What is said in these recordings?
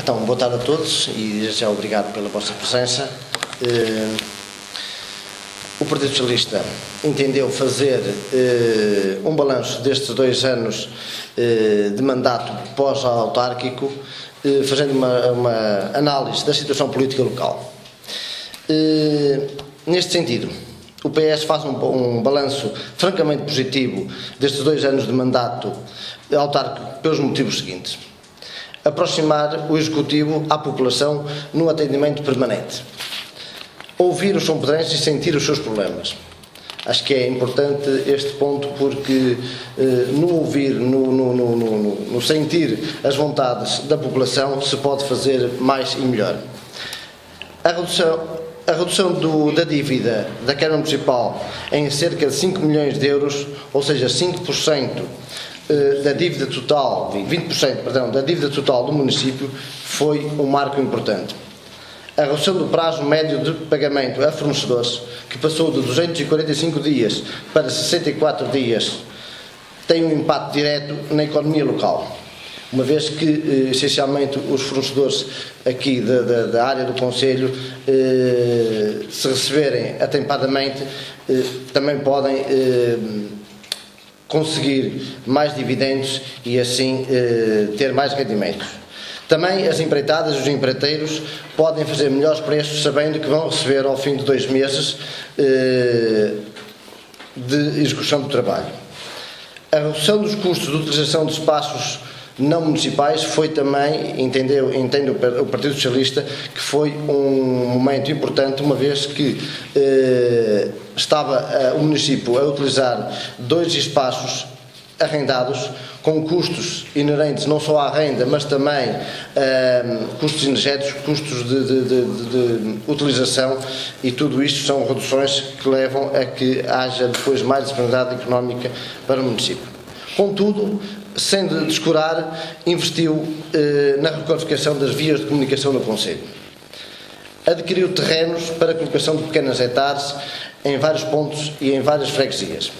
Então, boa tarde a todos e já obrigado pela vossa presença. O Partido Socialista entendeu fazer um balanço destes 2 anos de mandato pós-autárquico, fazendo uma análise da situação política local. Neste sentido, o PS faz um balanço francamente positivo destes 2 anos de mandato autárquico pelos motivos seguintes: aproximar o Executivo à população no atendimento permanente, ouvir os são-pedrenses e sentir os seus problemas. Acho que é importante este ponto porque no ouvir, no sentir as vontades da população se pode fazer mais e melhor. A redução da dívida da Câmara Municipal em cerca de 5 milhões de euros, ou seja, 5% da dívida total, 20%, perdão, da dívida total do município, foi um marco importante. A redução do prazo médio de pagamento a fornecedores, que passou de 245 dias para 64 dias, tem um impacto direto na economia local, uma vez que, essencialmente, os fornecedores aqui da área do Conselho, se receberem atempadamente, também podem conseguir mais dividendos e assim ter mais rendimentos. Também as empreitadas e os empreiteiros podem fazer melhores preços sabendo que vão receber ao fim de 2 meses de execução do trabalho. A redução dos custos de utilização de espaços não municipais foi também, entende o Partido Socialista, que foi um momento importante, uma vez que estava o município a utilizar 2 espaços arrendados com custos inerentes não só à renda, mas também custos energéticos, custos de utilização, e tudo isto são reduções que levam a que haja depois mais disponibilidade económica para o município. Contudo, sem descurar, investiu na requalificação das vias de comunicação no Conselho. Adquiriu terrenos para a colocação de pequenas hectares em vários pontos e em várias freguesias.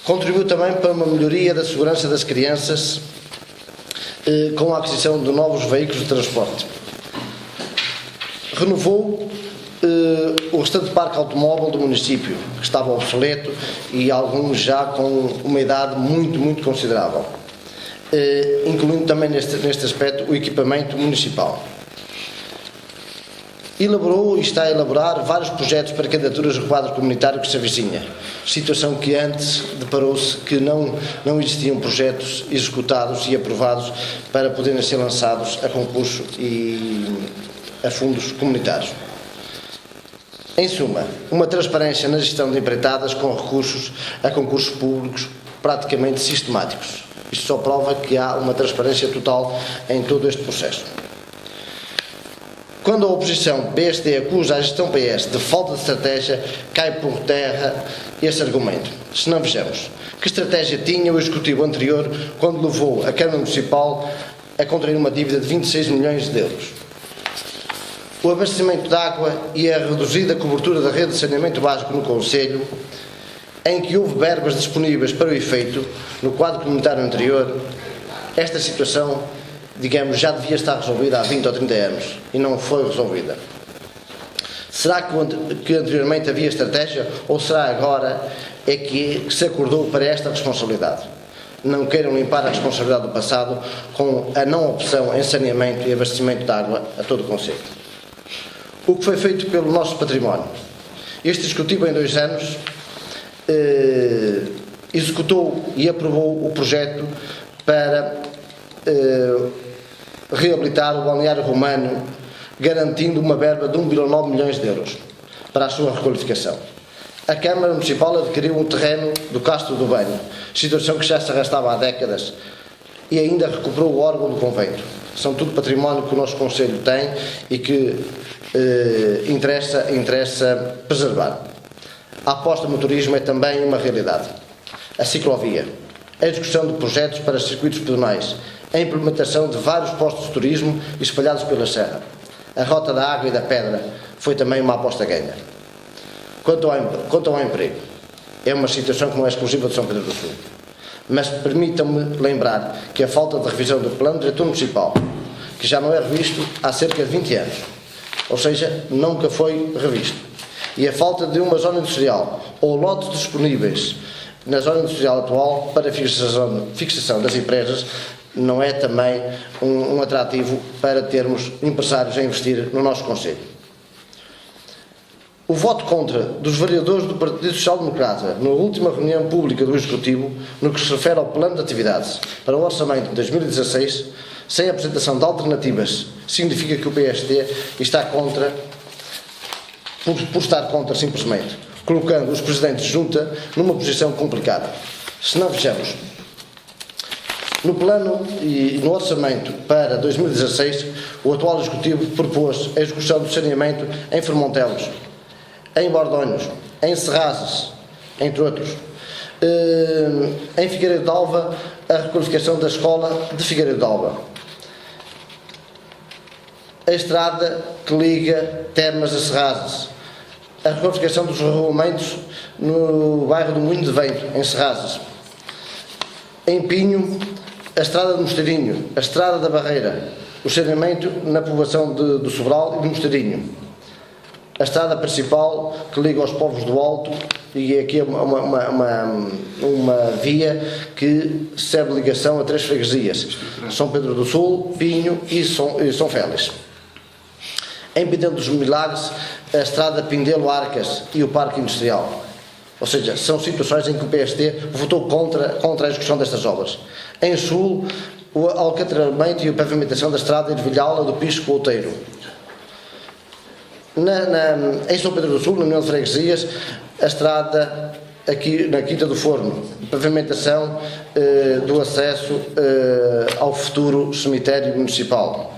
Contribuiu também para uma melhoria da segurança das crianças com a aquisição de novos veículos de transporte. Renovou o restante parque automóvel do município, que estava obsoleto e alguns já com uma idade muito considerável, incluindo também neste aspecto o equipamento municipal. Elaborou e está a elaborar vários projetos para candidaturas a quadro comunitário que se avizinha, situação que antes deparou-se que não existiam projetos executados e aprovados para poderem ser lançados a concurso e a fundos comunitários. Em suma, uma transparência na gestão de empreitadas com recursos a concursos públicos praticamente sistemáticos. Isto só prova que há uma transparência total em todo este processo. Quando a oposição PSD acusa a gestão PS de falta de estratégia, cai por terra esse argumento. Se não vejamos, que estratégia tinha o Executivo anterior quando levou a Câmara Municipal a contrair uma dívida de 26 milhões de euros? O abastecimento de água e a reduzida cobertura da rede de saneamento básico no Conselho, em que houve verbas disponíveis para o efeito no quadro comunitário anterior, esta situação, digamos, já devia estar resolvida há 20 ou 30 anos e não foi resolvida. Será que anteriormente havia estratégia ou será agora que se acordou para esta responsabilidade? Não queiram limpar a responsabilidade do passado com a não opção em saneamento e abastecimento de água a todo o Concelho. O que foi feito pelo nosso património? Este Executivo, em 2 anos, executou e aprovou o projeto para reabilitar o balneário romano, garantindo uma verba de 1,9 milhões de euros para a sua requalificação. A Câmara Municipal adquiriu um terreno do Castro do Banho, situação que já se arrastava há décadas, e ainda recuperou o órgão do convento. São tudo património que o nosso Conselho tem e que interessa preservar. A aposta no turismo é também uma realidade. A ciclovia, a execução de projetos para circuitos pedonais, a implementação de vários postos de turismo espalhados pela Serra. A Rota da Água e da Pedra foi também uma aposta ganha. Quanto ao emprego, é uma situação que não é exclusiva de São Pedro do Sul. Mas permitam-me lembrar que a falta de revisão do Plano Diretor Municipal que já não é revisto há cerca de 20 anos, ou seja, nunca foi revisto. E a falta de uma zona industrial ou lotes disponíveis na zona industrial atual para fixação das empresas não é também um atrativo para termos empresários a investir no nosso concelho. O voto contra dos vereadores do Partido Social Democrata na última reunião pública do Executivo, no que se refere ao plano de atividades para o orçamento de 2016, sem apresentação de alternativas, significa que o PST está contra, por estar contra simplesmente, colocando os presidentes de junta numa posição complicada. Se não vejamos, no plano e no orçamento para 2016, o atual Executivo propôs a execução do saneamento em Formontelos, em Bordonhos, em Serrazes, entre outros. Em Figueiredo de Alva, a requalificação da escola de Figueiredo de Alva. A estrada que liga Termas a Serrazes. A requalificação dos regulamentos no bairro do Moinho de Vento, em Serrazes. Em Pinho, a estrada do Mosteirinho, a estrada da Barreira, o saneamento na povoação do Sobral e do Mosteirinho. A estrada principal que liga aos povos do Alto, e aqui é uma via que serve ligação a 3 freguesias: São Pedro do Sul, Pinho e São Félix. Em Pindelo dos Milagres, a estrada Pindelo-Arcas e o Parque Industrial. Ou seja, são situações em que o PSD votou contra a execução destas obras. Em Sul, o alcatramento e a pavimentação da estrada Ervilhala do Pisco Outeiro. Em São Pedro do Sul, na União de Freguesias, a estrada aqui na Quinta do Forno, pavimentação do acesso ao futuro cemitério municipal.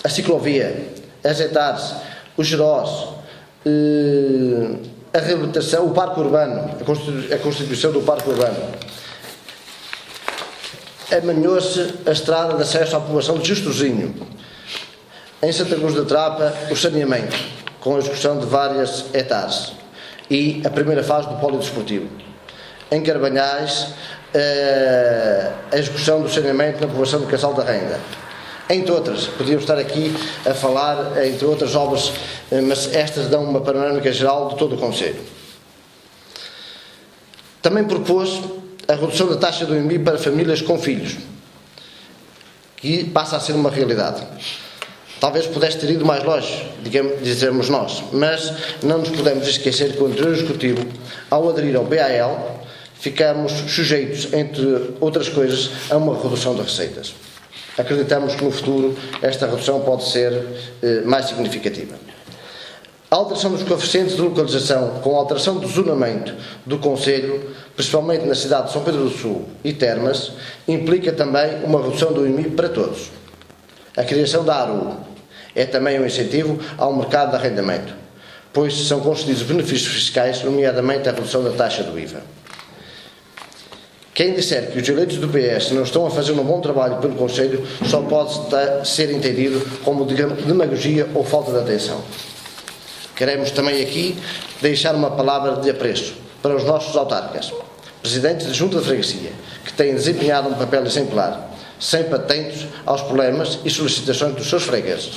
A ciclovia, as Etares, os Gerós, a reabilitação, o Parque Urbano, a constituição do Parque Urbano. Amanhou-se a estrada de acesso à população de Justozinho. Em Santa Cruz da Trapa, o saneamento, com a execução de várias hectares, e a primeira fase do polidesportivo. Em Carbanhais, a execução do saneamento na população do Casal da Renda. Entre outras, podíamos estar aqui a falar, entre outras obras, mas estas dão uma panorâmica geral de todo o concelho. Também propôs a redução da taxa do IMI para famílias com filhos, que passa a ser uma realidade. Talvez pudesse ter ido mais longe, dizemos nós, mas não nos podemos esquecer que o anterior Executivo, ao aderir ao BAL, ficamos sujeitos, entre outras coisas, a uma redução das receitas. Acreditamos que no futuro esta redução pode ser mais significativa. A alteração dos coeficientes de localização, com a alteração do zonamento do concelho, principalmente na cidade de São Pedro do Sul e Termas, implica também uma redução do IMI para todos. A criação da ARU é também um incentivo ao mercado de arrendamento, pois são concedidos benefícios fiscais, nomeadamente a redução da taxa do IVA. Quem disser que os eleitos do PS não estão a fazer um bom trabalho pelo Conselho só pode ser entendido como demagogia ou falta de atenção. Queremos também aqui deixar uma palavra de apreço para os nossos autarcas, presidentes de junta de freguesia, que têm desempenhado um papel exemplar, sempre atentos aos problemas e solicitações dos seus fregueses.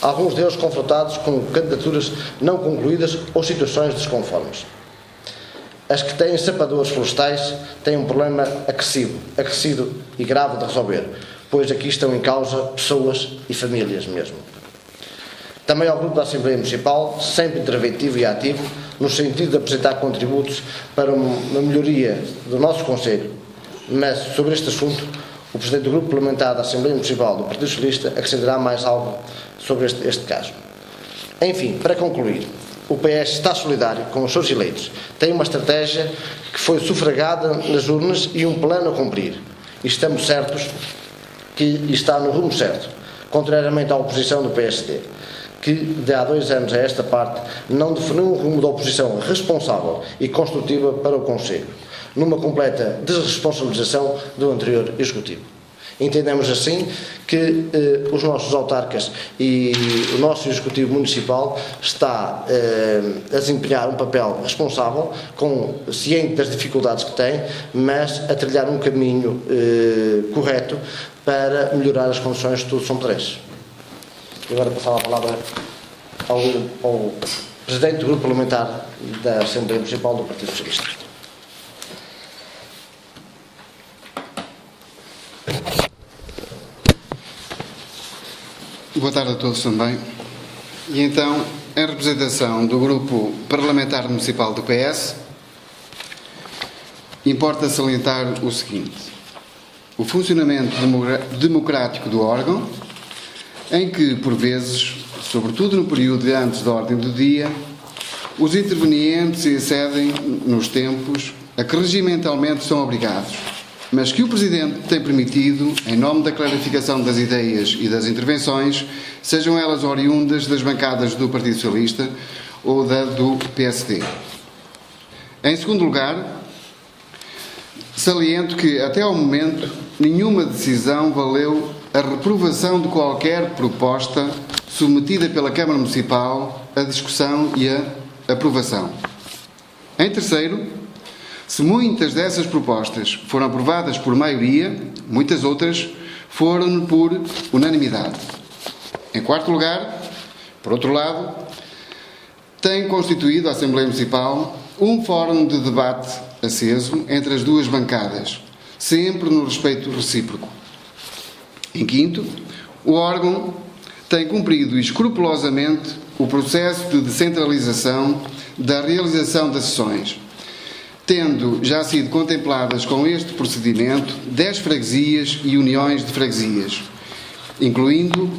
Alguns deles confrontados com candidaturas não concluídas ou situações desconformes. As que têm sapadores florestais têm um problema acrescido e grave de resolver, pois aqui estão em causa pessoas e famílias mesmo. Também ao grupo da Assembleia Municipal, sempre interventivo e ativo, no sentido de apresentar contributos para uma melhoria do nosso Conselho. Mas, sobre este assunto, o Presidente do Grupo Parlamentar da Assembleia Municipal do Partido Socialista acrescentará mais algo sobre este caso. Enfim, para concluir, o PS está solidário com os seus eleitos, tem uma estratégia que foi sufragada nas urnas e um plano a cumprir. E estamos certos que está no rumo certo, contrariamente à oposição do PSD, que de há 2 anos a esta parte não definiu um rumo de oposição responsável e construtiva para o Conselho, numa completa desresponsabilização do anterior Executivo. Entendemos assim que os nossos autarcas e o nosso Executivo Municipal está a desempenhar um papel responsável, ciente das dificuldades que tem, mas a trilhar um caminho correto para melhorar as condições de todos os sampedrenses. Agora passava a palavra ao Presidente do Grupo Parlamentar da Assembleia Municipal do Partido Socialista. Boa tarde a todos também. E então, em representação do Grupo Parlamentar Municipal do PS, importa salientar o seguinte: o funcionamento democrático do órgão, em que, por vezes, sobretudo no período antes da ordem do dia, os intervenientes excedem nos tempos a que regimentalmente são obrigados, mas que o Presidente tem permitido, em nome da clarificação das ideias e das intervenções, sejam elas oriundas das bancadas do Partido Socialista ou da do PSD. Em segundo lugar, saliento que, até ao momento, nenhuma decisão valeu a reprovação de qualquer proposta submetida pela Câmara Municipal à discussão e à aprovação. Em terceiro, se muitas dessas propostas foram aprovadas por maioria, muitas outras foram por unanimidade. Em quarto lugar, por outro lado, tem constituído a Assembleia Municipal um fórum de debate aceso entre as duas bancadas, sempre no respeito recíproco. Em quinto, o órgão tem cumprido escrupulosamente o processo de descentralização da realização das sessões, tendo já sido contempladas com este procedimento 10 freguesias e uniões de freguesias, incluindo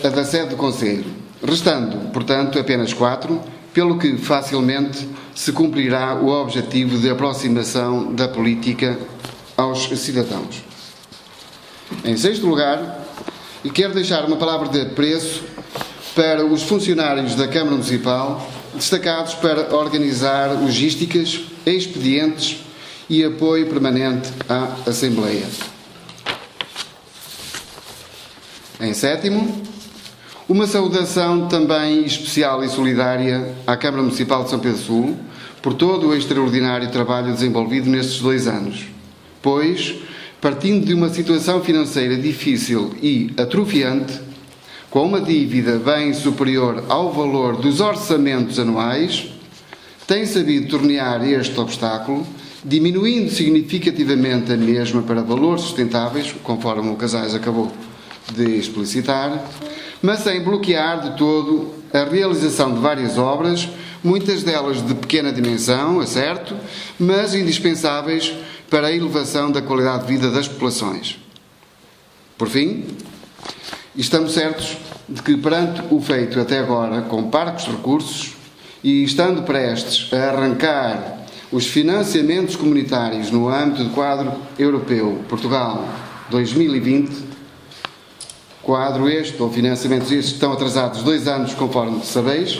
a da sede do Conselho, restando, portanto, apenas 4, pelo que facilmente se cumprirá o objetivo de aproximação da política aos cidadãos. Em sexto lugar, e quero deixar uma palavra de apreço para os funcionários da Câmara Municipal, destacados para organizar logísticas, expedientes e apoio permanente à Assembleia. Em sétimo, uma saudação também especial e solidária à Câmara Municipal de São Pedro Sul por todo o extraordinário trabalho desenvolvido nestes 2 anos, pois, partindo de uma situação financeira difícil e atrofiante, com uma dívida bem superior ao valor dos orçamentos anuais, tem sabido tornear este obstáculo, diminuindo significativamente a mesma para valores sustentáveis, conforme o Casais acabou de explicitar, mas sem bloquear de todo a realização de várias obras, muitas delas de pequena dimensão, é certo, mas indispensáveis para a elevação da qualidade de vida das populações. Por fim, estamos certos de que, perante o feito até agora, com parcos recursos, e estando prestes a arrancar os financiamentos comunitários no âmbito do quadro europeu Portugal 2020, quadro este, ou financiamentos estes, estão atrasados 2 anos, conforme sabeis,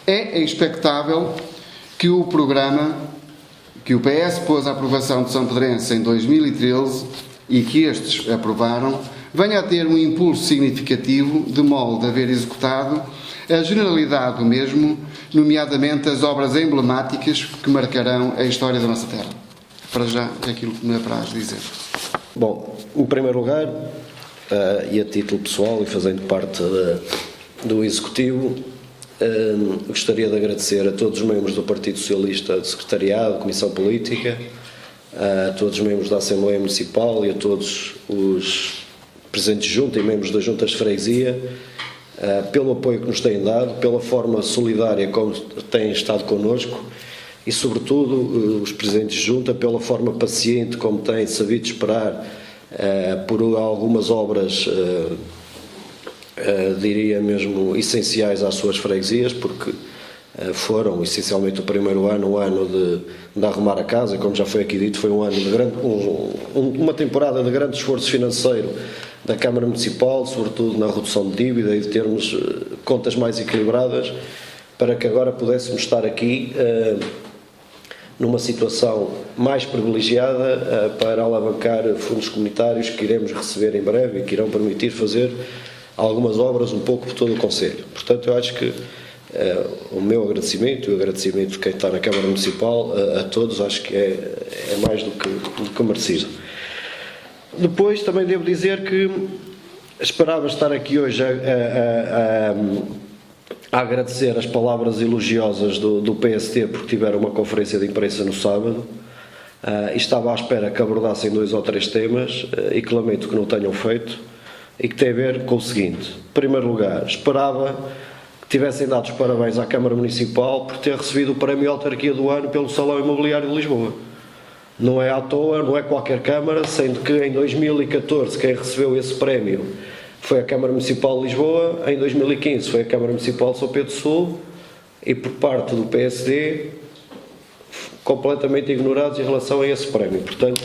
é expectável que o programa que o PS pôs à aprovação de São Pedrense em 2013 e que estes aprovaram, venha a ter um impulso significativo de modo a haver executado a generalidade do mesmo, nomeadamente as obras emblemáticas que marcarão a história da nossa terra. Para já é aquilo que me apraz dizer. Bom, em primeiro lugar, e a título pessoal e fazendo parte do Executivo, gostaria de agradecer a todos os membros do Partido Socialista, do Secretariado, Comissão Política, a todos os membros da Assembleia Municipal e a todos os Presidentes de Junta e membros das Juntas de Freguesia, pelo apoio que nos têm dado, pela forma solidária como têm estado connosco e, sobretudo, os Presidentes de Junta, pela forma paciente como têm sabido esperar por algumas obras, diria mesmo, essenciais às suas freguesias, porque foram, essencialmente, o primeiro ano, um ano de arrumar a casa, como já foi aqui dito, foi um ano de uma temporada de grande esforço financeiro da Câmara Municipal, sobretudo na redução de dívida e de termos contas mais equilibradas, para que agora pudéssemos estar aqui numa situação mais privilegiada para alavancar fundos comunitários que iremos receber em breve e que irão permitir fazer algumas obras um pouco por todo o Concelho. Portanto, eu acho que o meu agradecimento e o agradecimento de quem está na Câmara Municipal a todos, acho que é mais do que merecido. Depois também devo dizer que esperava estar aqui hoje a agradecer as palavras elogiosas do PST porque tiveram uma conferência de imprensa no sábado e estava à espera que abordassem 2 ou 3 temas e que lamento que não tenham feito e que tem a ver com o seguinte. Em primeiro lugar, esperava que tivessem dado os parabéns à Câmara Municipal por ter recebido o Prémio Autarquia do Ano pelo Salão Imobiliário de Lisboa. Não é à toa, não é qualquer Câmara, sendo que em 2014 quem recebeu esse prémio foi a Câmara Municipal de Lisboa, em 2015 foi a Câmara Municipal de São Pedro Sul e por parte do PSD completamente ignorados em relação a esse prémio. Portanto,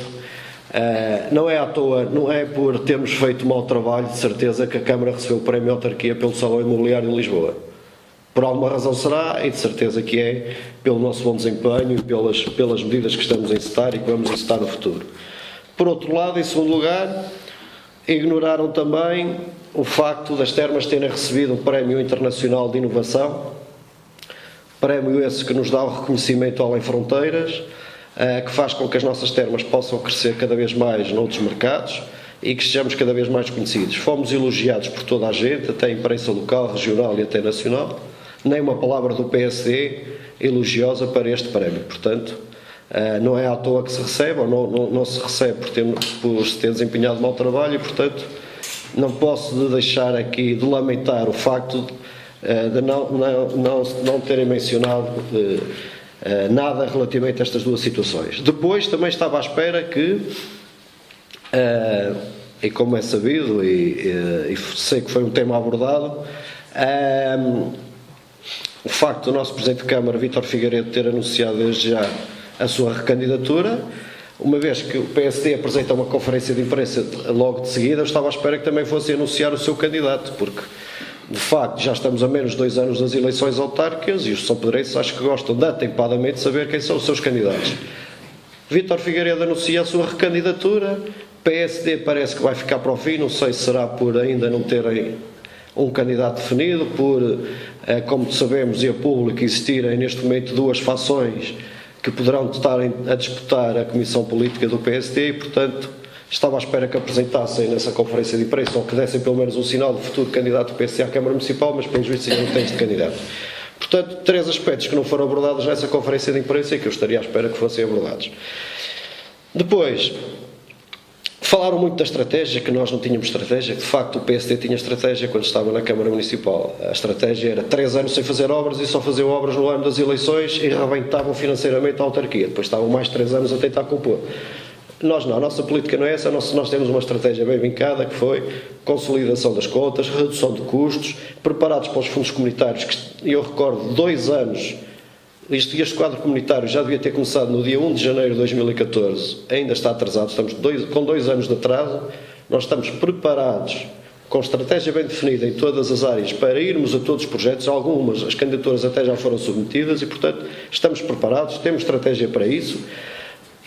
não é à toa, não é por termos feito mau trabalho, de certeza que a Câmara recebeu o Prémio Autarquia pelo Salão Imobiliário de Lisboa. Por alguma razão será, e de certeza que é pelo nosso bom desempenho e pelas medidas que estamos a encetar e que vamos encetar no futuro. Por outro lado, em segundo lugar, ignoraram também o facto das termas terem recebido um Prémio Internacional de Inovação, prémio esse que nos dá o reconhecimento além fronteiras, que faz com que as nossas termas possam crescer cada vez mais noutros mercados e que sejamos cada vez mais conhecidos. Fomos elogiados por toda a gente, até a imprensa local, regional e até nacional. Nem uma palavra do PSD elogiosa para este prémio. Portanto, não é à toa que se recebe, ou não se recebe por se ter desempenhado mau trabalho e, portanto, não posso deixar aqui de lamentar o facto de não terem mencionado nada relativamente a estas duas situações. Depois, também estava à espera que, e como é sabido, e sei que foi um tema abordado, o facto do nosso Presidente de Câmara, Vítor Figueiredo, ter anunciado desde já a sua recandidatura, uma vez que o PSD apresenta uma conferência de imprensa logo de seguida, eu estava à espera que também fosse anunciar o seu candidato, porque, de facto, já estamos a menos de 2 anos das eleições autárquicas e os são-pedrenses acho que gostam de atempadamente saber quem são os seus candidatos. Vítor Figueiredo anuncia a sua recandidatura, PSD parece que vai ficar para o fim, não sei se será por ainda não terem um candidato definido, por, como sabemos e a público, existirem neste momento 2 fações que poderão estar a disputar a Comissão Política do PSD e, portanto, estava à espera que apresentassem nessa conferência de imprensa ou que dessem pelo menos um sinal de futuro candidato do PSD à Câmara Municipal, mas pelos vistos ainda não tem este candidato. Portanto, 3 aspectos que não foram abordados nessa conferência de imprensa e que eu estaria à espera que fossem abordados. Depois, falaram muito da estratégia, que nós não tínhamos estratégia, que de facto o PSD tinha estratégia quando estava na Câmara Municipal. A estratégia era 3 anos sem fazer obras e só faziam obras no ano das eleições e rebentavam financeiramente a autarquia. Depois estavam mais 3 anos a tentar compor. Nós não, a nossa política não é essa, nós temos uma estratégia bem vincada, que foi consolidação das contas, redução de custos, preparados para os fundos comunitários, que eu recordo 2 anos. Este quadro comunitário já devia ter começado no dia 1 de janeiro de 2014, ainda está atrasado, estamos com 2 anos de atraso. Nós estamos preparados, com estratégia bem definida em todas as áreas, para irmos a todos os projetos. Algumas, as candidaturas até já foram submetidas e, portanto, estamos preparados, temos estratégia para isso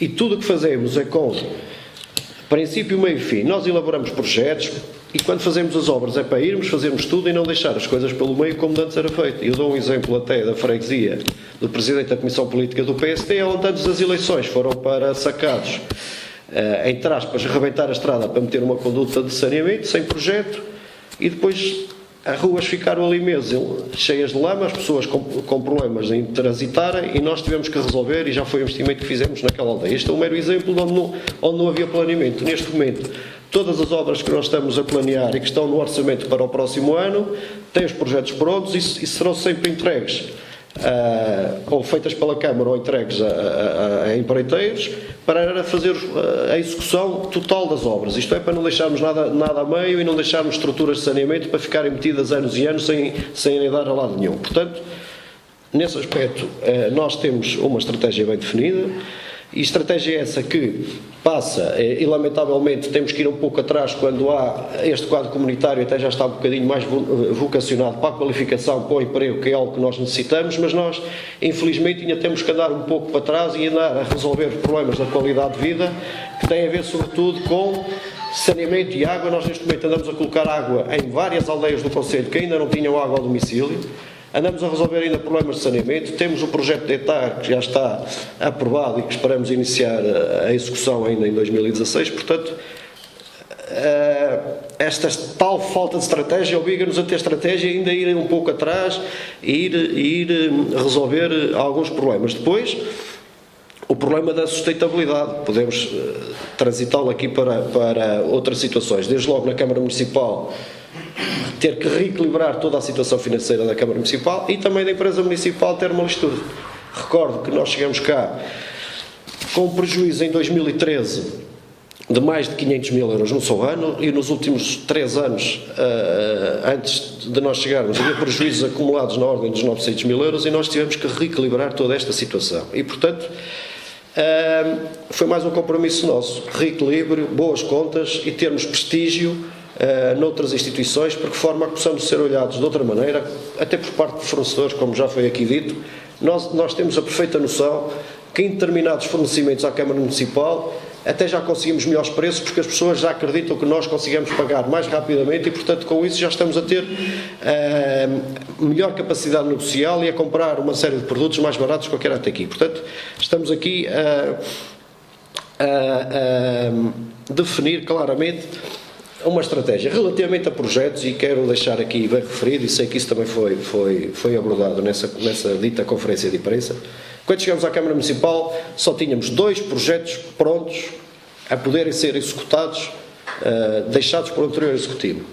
e tudo o que fazemos é com princípio, meio e fim. Nós elaboramos projetos e quando fazemos as obras é para irmos, fazermos tudo e não deixar as coisas pelo meio como antes era feito. Eu dou um exemplo até da freguesia do Presidente da Comissão Política do PSD, onde antes das eleições foram para sacados, entre aspas, rebentar a estrada para meter uma conduta de saneamento, sem projeto, e depois as ruas ficaram ali mesmo, cheias de lama, as pessoas com problemas em transitarem e nós tivemos que resolver e já foi o investimento que fizemos naquela aldeia. Este é um mero exemplo de onde não havia planeamento. Neste momento, todas as obras que nós estamos a planear e que estão no orçamento para o próximo ano têm os projetos prontos e serão sempre entregues, ou feitas pela Câmara ou entregues a empreiteiros para fazer a execução total das obras. Isto é, para não deixarmos nada a meio e não deixarmos estruturas de saneamento para ficarem metidas anos e anos sem ir dar a lado nenhum. Portanto, nesse aspecto, nós temos uma estratégia bem definida. E estratégia essa que passa, e lamentavelmente temos que ir um pouco atrás quando há este quadro comunitário, até já está um bocadinho mais vocacionado para a qualificação, para o emprego, que é algo que nós necessitamos, mas nós, infelizmente, ainda temos que andar um pouco para trás e andar a resolver problemas da qualidade de vida, que têm a ver, sobretudo, com saneamento e água. Nós, neste momento, andamos a colocar água em várias aldeias do concelho que ainda não tinham água ao domicílio. Andamos a resolver ainda problemas de saneamento. Temos o projeto de ETAR, que já está aprovado e que esperamos iniciar a execução ainda em 2016. Portanto, esta tal falta de estratégia obriga-nos a ter estratégia e ainda ir um pouco atrás e ir resolver alguns problemas. Depois, o problema da sustentabilidade. Podemos transitá-lo aqui para outras situações. Desde logo na Câmara Municipal, ter que reequilibrar toda a situação financeira da Câmara Municipal e também da empresa municipal Termolistur. Recordo que nós chegamos cá com um prejuízo em 2013 de mais de 500 mil euros num só ano, e nos últimos 3 anos, antes de nós chegarmos, havia prejuízos acumulados na ordem dos 900 mil euros, e nós tivemos que reequilibrar toda esta situação. E, portanto, foi mais um compromisso nosso: reequilíbrio, boas contas e termos prestígio noutras instituições, porque de forma a que possamos ser olhados de outra maneira, até por parte de fornecedores, como já foi aqui dito. Nós temos a perfeita noção que em determinados fornecimentos à Câmara Municipal até já conseguimos melhores preços, porque as pessoas já acreditam que nós conseguimos pagar mais rapidamente e, portanto, com isso já estamos a ter melhor capacidade negocial e a comprar uma série de produtos mais baratos que eu quero até aqui. Portanto, estamos aqui a definir claramente uma estratégia relativamente a projetos, e quero deixar aqui bem referido, e sei que isso também foi abordado nessa dita conferência de imprensa. Quando chegamos à Câmara Municipal, só tínhamos 2 projetos prontos a poderem ser executados, deixados por um anterior executivo.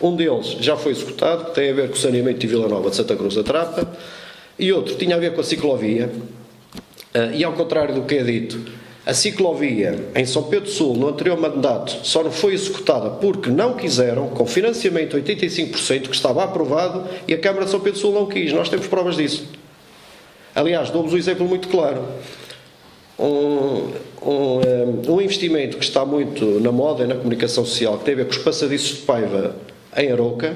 Um deles já foi executado, que tem a ver com o saneamento de Vila Nova de Santa Cruz da Trapa, e outro tinha a ver com a ciclovia, e ao contrário do que é dito, a ciclovia em São Pedro Sul, no anterior mandato, só não foi executada porque não quiseram, com financiamento 85%, que estava aprovado, e a Câmara de São Pedro Sul não quis. Nós temos provas disso. Aliás, dou-vos um exemplo muito claro. Um investimento que está muito na moda e na comunicação social, que tem a ver com os passadiços de Paiva em Arouca,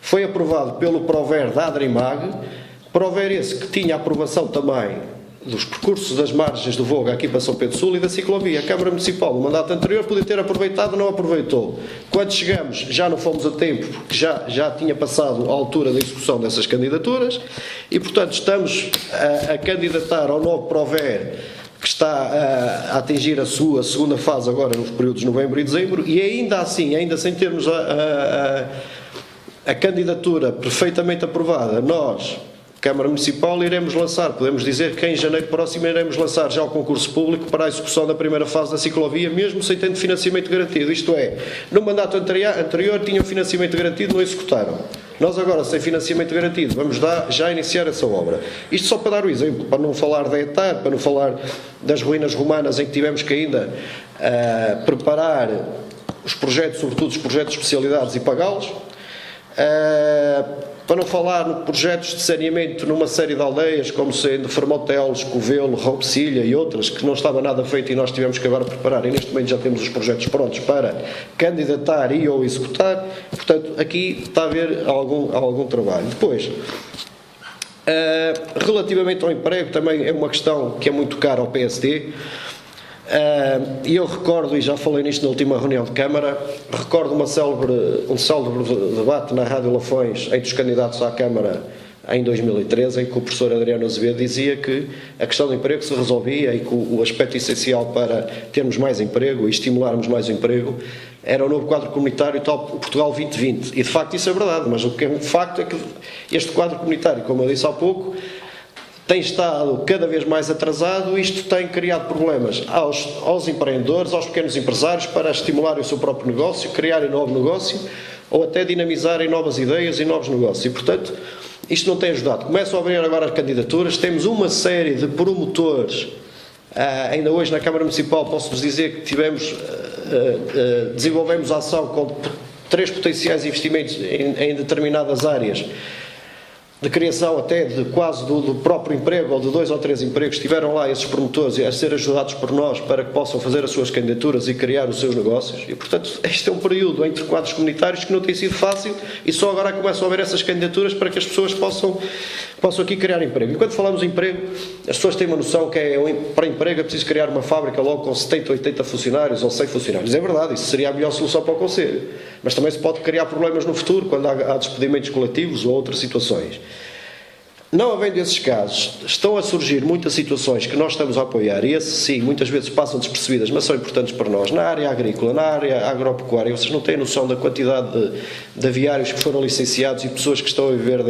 foi aprovado pelo Prover da Adrimag, Prover esse que tinha aprovação também dos percursos das margens do Voga aqui para São Pedro Sul e da ciclovia. A Câmara Municipal, no mandato anterior, podia ter aproveitado, não aproveitou. Quando chegamos, já não fomos a tempo, porque já tinha passado a altura da execução dessas candidaturas, e, portanto, estamos a candidatar ao novo Prover, que está a atingir a sua segunda fase agora nos períodos de novembro e dezembro, e ainda assim, ainda sem termos a candidatura perfeitamente aprovada, nós, Câmara Municipal, iremos lançar, podemos dizer que em janeiro próximo iremos lançar já o concurso público para a execução da primeira fase da ciclovia, mesmo sem ter financiamento garantido. Isto é, no mandato anterior tinham financiamento garantido, não executaram. Nós agora, sem financiamento garantido, vamos já iniciar essa obra. Isto só para dar o exemplo, para não falar da ETAR, para não falar das ruínas romanas, em que tivemos que ainda preparar os projetos, sobretudo os projetos de especialidades, e pagá-los. Para não falar de projetos de saneamento numa série de aldeias, como sendo Fermotelos, Covelo, Roupecilha e outras, que não estava nada feito e nós tivemos que agora preparar, e neste momento já temos os projetos prontos para candidatar e ou executar. Portanto, aqui está a haver algum trabalho. Depois, relativamente ao emprego, também é uma questão que é muito cara ao PSD. E eu recordo, e já falei nisto na última reunião de Câmara, recordo um célebre debate na Rádio Lafões entre os candidatos à Câmara em 2013, em que o professor Adriano Azevedo dizia que a questão do emprego se resolvia e que o aspecto essencial para termos mais emprego e estimularmos mais o emprego era o novo quadro comunitário, tal Portugal 2020. E de facto isso é verdade, mas o que é um facto é que este quadro comunitário, como eu disse há pouco, tem estado cada vez mais atrasado. Isto tem criado problemas aos empreendedores, aos pequenos empresários, para estimularem o seu próprio negócio, criarem novo negócio ou até dinamizarem novas ideias e novos negócios. E, portanto, isto não tem ajudado. Começam a abrir agora as candidaturas, temos uma série de promotores. Ainda hoje na Câmara Municipal posso-vos dizer que desenvolvemos a ação com 3 potenciais investimentos em determinadas áreas, de criação até de quase do próprio emprego, ou de 2 ou 3 empregos, estiveram lá esses promotores a ser ajudados por nós para que possam fazer as suas candidaturas e criar os seus negócios. E, portanto, este é um período entre quadros comunitários que não tem sido fácil e só agora começam a haver essas candidaturas para que as pessoas possam aqui criar emprego. E quando falamos de emprego, as pessoas têm uma noção que para emprego é preciso criar uma fábrica logo com 70, 80 funcionários ou 100 funcionários. É verdade, isso seria a melhor solução para o Conselho. Mas também se pode criar problemas no futuro, quando há despedimentos coletivos ou outras situações. Não havendo esses casos, estão a surgir muitas situações que nós estamos a apoiar, e esses sim, muitas vezes passam despercebidas, mas são importantes para nós, na área agrícola, na área agropecuária. Vocês não têm noção da quantidade de aviários que foram licenciados e pessoas que estão a viver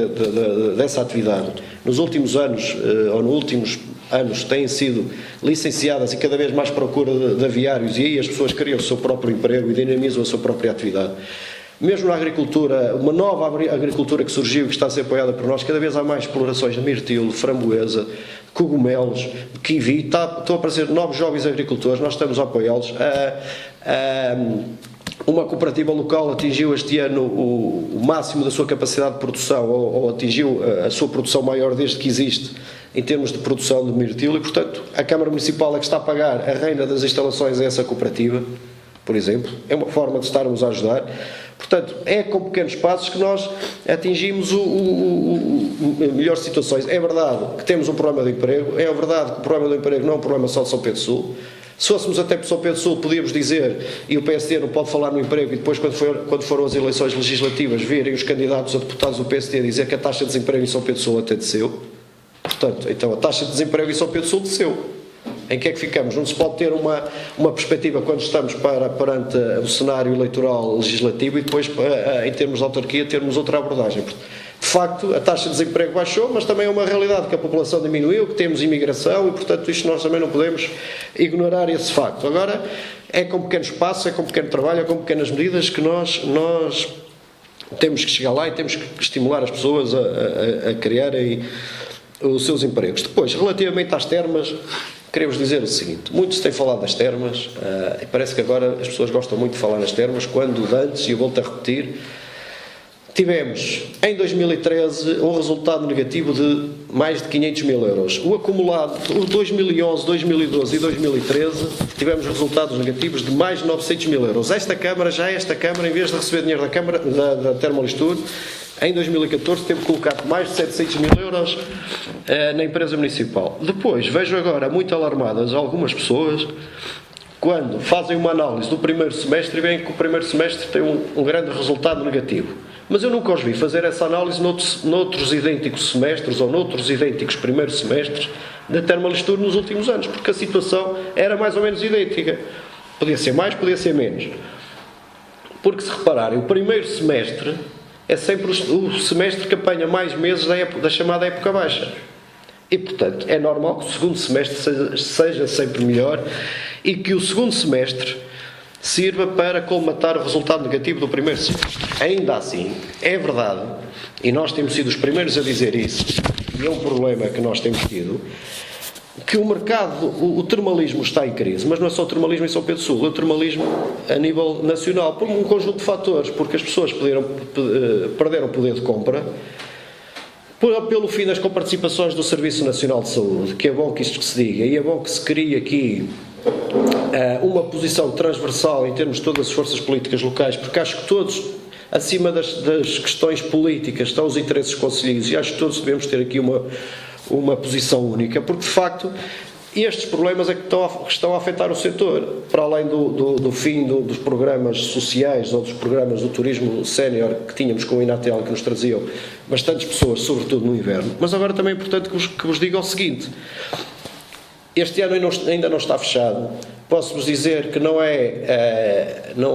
dessa atividade. Nos últimos anos, ou nos últimos anos, têm sido licenciadas e cada vez mais procura de aviários, e aí as pessoas criam o seu próprio emprego e dinamizam a sua própria atividade. Mesmo na agricultura, uma nova agricultura que surgiu, que está a ser apoiada por nós, cada vez há mais explorações de mirtilo, de framboesa, de cogumelos, de kiwi. Estão a aparecer novos jovens agricultores, nós estamos a apoiá-los. Uma cooperativa local atingiu este ano o máximo da sua capacidade de produção, ou atingiu a sua produção maior desde que existe, em termos de produção de mirtilo, e, portanto, a Câmara Municipal é que está a pagar a renda das instalações a essa cooperativa, por exemplo. É uma forma de estarmos a ajudar. Portanto, é com pequenos passos que nós atingimos melhores situações. É verdade que temos um problema de emprego, é verdade que o problema do emprego não é um problema só de São Pedro Sul. Se fôssemos até para São Pedro Sul, podíamos dizer, e o PSD não pode falar no emprego, e depois, quando foram as eleições legislativas, virem os candidatos a deputados do PSD dizer que a taxa de desemprego em São Pedro Sul até desceu. Portanto, então a taxa de desemprego em São Pedro Sul desceu. Em que é que ficamos? Não se pode ter uma perspectiva quando estamos perante o cenário eleitoral legislativo e depois, em termos de autarquia, termos outra abordagem. De facto, a taxa de desemprego baixou, mas também é uma realidade que a população diminuiu, que temos imigração e, portanto, isto nós também não podemos ignorar esse facto. Agora, é com pequenos passos, é com pequeno trabalho, é com pequenas medidas que nós temos que chegar lá e temos que estimular as pessoas a criarem os seus empregos. Depois, relativamente às termas, queremos dizer o seguinte: muito se tem falado das termas, e parece que agora as pessoas gostam muito de falar nas termas, quando antes, e eu volto a repetir, tivemos em 2013 um resultado negativo de mais de 500 mil euros. O acumulado, o 2011, 2012 e 2013, tivemos resultados negativos de mais de 900 mil euros. Esta Câmara, em vez de receber dinheiro da Termolistur, em 2014 teve colocado mais de 700 mil euros na empresa municipal. Depois, vejo agora muito alarmadas algumas pessoas quando fazem uma análise do primeiro semestre e veem que o primeiro semestre tem um grande resultado negativo. Mas eu nunca os vi fazer essa análise noutros idênticos semestres ou noutros idênticos primeiros semestres da Termolistur nos últimos anos, porque a situação era mais ou menos idêntica. Podia ser mais, podia ser menos. Porque, se repararem, o primeiro semestre é sempre o semestre que apanha mais meses da chamada época baixa. E, portanto, é normal que o segundo semestre seja sempre melhor e que o segundo semestre sirva para colmatar o resultado negativo do primeiro semestre. Ainda assim, é verdade, e nós temos sido os primeiros a dizer isso, e é um problema que nós temos tido, que o mercado, o termalismo está em crise, mas não é só o termalismo em São Pedro Sul, é o termalismo a nível nacional, por um conjunto de fatores, porque as pessoas perderam o poder de compra, pelo fim das comparticipações do Serviço Nacional de Saúde, que é bom que isto se diga, e é bom que se crie aqui uma posição transversal em termos de todas as forças políticas locais, porque acho que todos, acima das questões políticas, estão os interesses concelhios, e acho que todos devemos ter aqui uma posição única, porque de facto estes problemas é que estão a afetar o setor, para além do fim dos programas sociais ou dos programas do turismo sénior que tínhamos com o Inatel, que nos traziam bastantes pessoas, sobretudo no inverno. Mas agora também é importante que vos diga o seguinte: este ano ainda não está fechado. Posso-vos dizer que não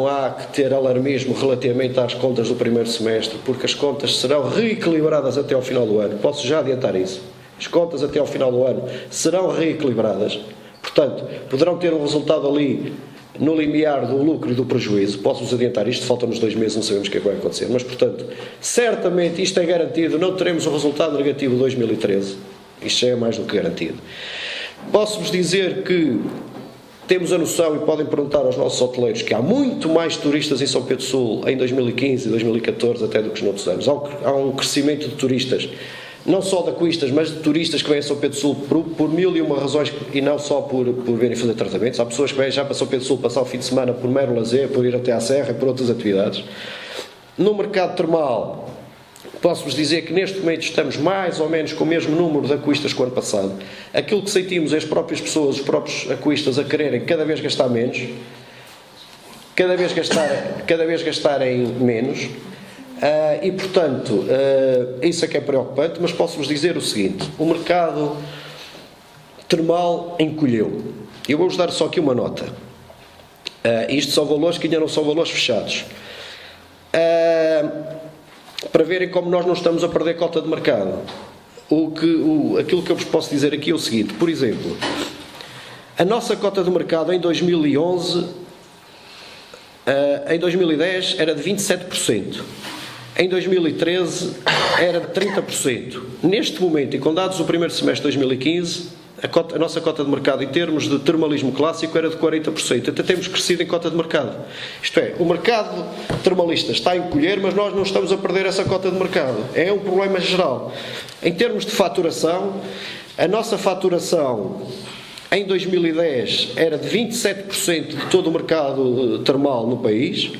há que ter alarmismo relativamente às contas do primeiro semestre, porque as contas serão reequilibradas até ao final do ano. Posso já adiantar isso. As contas até ao final do ano serão reequilibradas. Portanto, poderão ter um resultado ali no limiar do lucro e do prejuízo. Posso-vos adiantar isto, faltam-nos 2 meses, não sabemos o que é que vai acontecer. Mas, portanto, certamente isto é garantido, não teremos um resultado negativo de 2013. Isto já é mais do que garantido. Posso-vos dizer que temos a noção, e podem perguntar aos nossos hoteleiros, que há muito mais turistas em São Pedro Sul em 2015 e 2014 até do que noutros anos. Há um crescimento de turistas não só de aquistas, mas de turistas que vêm a São Pedro Sul por mil e uma razões, e não só por virem fazer tratamentos. Há pessoas que vêm já para São Pedro Sul passar o fim de semana por mero lazer, por ir até à serra e por outras atividades. No mercado termal, posso-vos dizer que neste momento estamos mais ou menos com o mesmo número de aquistas que o ano passado. Aquilo que sentimos é as próprias pessoas, os próprios aquistas a quererem cada vez gastar menos, cada vez gastarem menos, e portanto isso é que é preocupante. Mas posso-vos dizer o seguinte: o mercado termal encolheu. Eu vou-vos dar só aqui uma nota. Isto são valores que ainda não são valores fechados, para verem como nós não estamos a perder cota de mercado. Aquilo que eu vos posso dizer aqui é o seguinte: por exemplo, a nossa cota de mercado em 2011, em 2010 era de 27%, em 2013 era de 30%. Neste momento, e com dados do primeiro semestre de 2015, a nossa cota de mercado em termos de termalismo clássico era de 40%. Até temos crescido em cota de mercado. Isto é, o mercado termalista está a encolher, mas nós não estamos a perder essa cota de mercado. É um problema geral. Em termos de faturação, a nossa faturação em 2010 era de 27% de todo o mercado termal no país.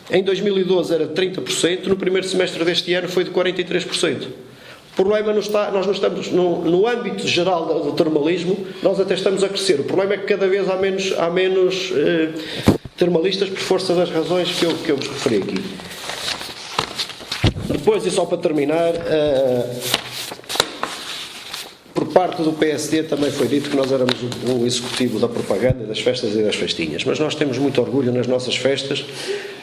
Em 2012 era de 30%. No primeiro semestre deste ano foi de 43%. O problema não está, nós não estamos no âmbito geral do termalismo, nós até estamos a crescer. O problema é que cada vez há menos termalistas, por força das razões que eu vos referi aqui. Depois, e só para terminar, por parte do PSD também foi dito que nós éramos o executivo da propaganda, das festas e das festinhas, mas nós temos muito orgulho nas nossas festas,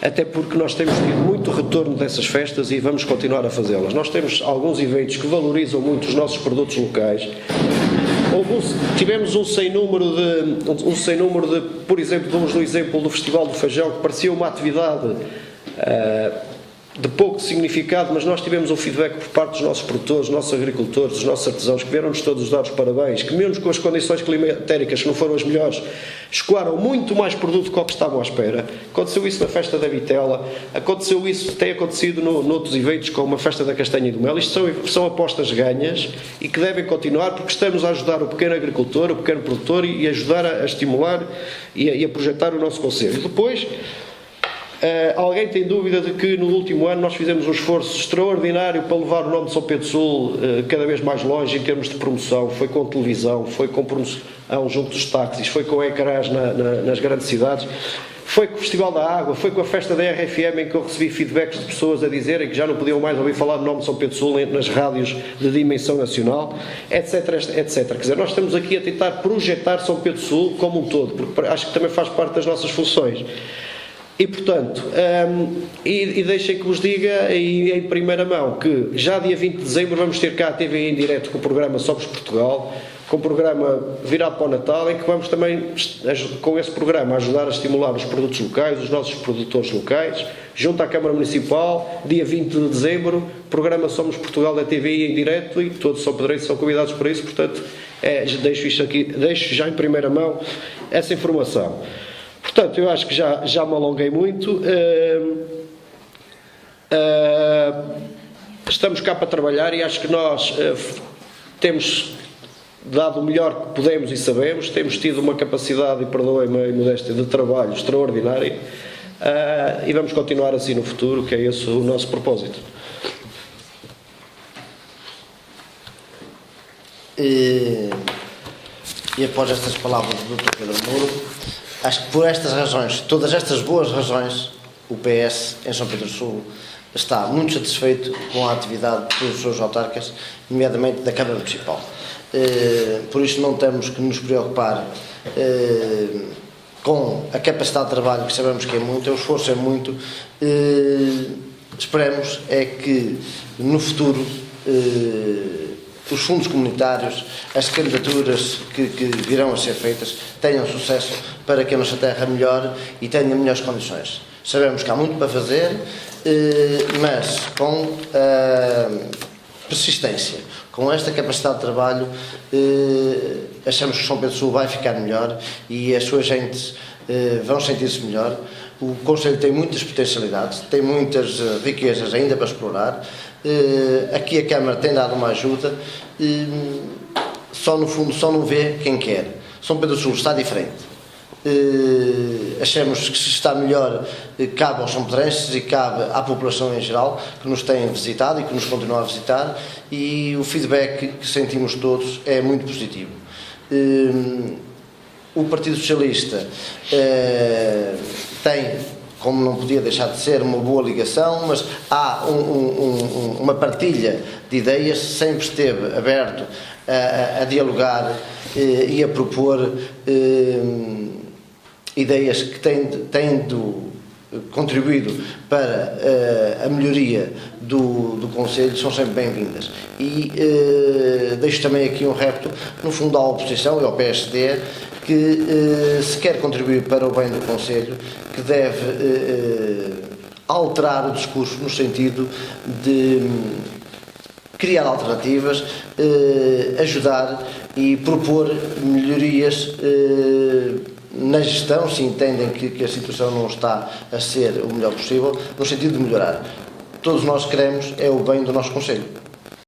até porque nós temos tido muito retorno dessas festas e vamos continuar a fazê-las. Nós temos alguns eventos que valorizam muito os nossos produtos locais. Tivemos um sem número de, por exemplo, damos no exemplo do Festival do Feijão, que parecia uma atividade de pouco significado, mas nós tivemos um feedback por parte dos nossos produtores, dos nossos agricultores, dos nossos artesãos, que vieram-nos todos dar os parabéns, que mesmo com as condições climatéricas que não foram as melhores, escoaram muito mais produto do que estavam à espera. Aconteceu isso na festa da Vitela, tem acontecido noutros eventos, como a festa da Castanha e do Mel. Isto são apostas ganhas e que devem continuar, porque estamos a ajudar o pequeno agricultor, o pequeno produtor, e ajudar a estimular e a projetar o nosso concelho. Depois, alguém tem dúvida de que no último ano nós fizemos um esforço extraordinário para levar o nome de São Pedro Sul cada vez mais longe em termos de promoção? Foi com televisão, foi com promoção junto dos táxis, foi com ecrãs nas grandes cidades, foi com o Festival da Água, foi com a festa da RFM, em que eu recebi feedbacks de pessoas a dizerem que já não podiam mais ouvir falar do nome de São Pedro Sul nas rádios de dimensão nacional, etc, etc. Quer dizer, nós estamos aqui a tentar projetar São Pedro Sul como um todo, porque acho que também faz parte das nossas funções. E, portanto, deixem que vos diga em primeira mão que já dia 20 de dezembro vamos ter cá a TV em direto com o programa Somos Portugal, com o programa virado para o Natal, em que vamos também, com esse programa, ajudar a estimular os produtos locais, os nossos produtores locais, junto à Câmara Municipal, dia 20 de dezembro, programa Somos Portugal da TV em direto, e todos os são pedreiros são convidados para isso. Portanto, deixo já em primeira mão essa informação. Portanto, eu acho que já me alonguei muito. Estamos cá para trabalhar e acho que nós temos dado o melhor que podemos e sabemos, temos tido uma capacidade, e perdoem-me a modéstia, de trabalho extraordinária, e vamos continuar assim no futuro, que é esse o nosso propósito. E após estas palavras do Dr. Pedro Mouro, acho que por estas razões, todas estas boas razões, o PS em São Pedro Sul está muito satisfeito com a atividade de todos os seus autarcas, nomeadamente da Câmara Municipal. Por isso não temos que nos preocupar com a capacidade de trabalho, que sabemos que é muito, o esforço é muito. Esperemos é que no futuro os fundos comunitários, as candidaturas que virão a ser feitas, tenham sucesso para que a nossa terra melhore e tenha melhores condições. Sabemos que há muito para fazer, mas com persistência, com esta capacidade de trabalho, achamos que São Pedro Sul vai ficar melhor e as suas gentes vão sentir-se melhor. O Conselho tem muitas potencialidades, tem muitas riquezas ainda para explorar. Aqui a Câmara tem dado uma ajuda, no fundo só não vê quem quer. São Pedro do Sul está diferente. Achamos que se está melhor cabe aos são-pedrenses e cabe à população em geral que nos tem visitado e que nos continua a visitar, e o feedback que sentimos todos é muito positivo. O Partido Socialista tem, como não podia deixar de ser, uma boa ligação, mas há uma partilha de ideias, sempre esteve aberto a dialogar e a propor ideias que têm contribuído para a melhoria do Conselho, são sempre bem-vindas. E deixo também aqui um repto, no fundo, à oposição e ao PSD, que se quer contribuir para o bem do Conselho, que deve alterar o discurso no sentido de criar alternativas, ajudar e propor melhorias na gestão, se entendem que a situação não está a ser o melhor possível, no sentido de melhorar. Todos nós queremos é o bem do nosso Conselho.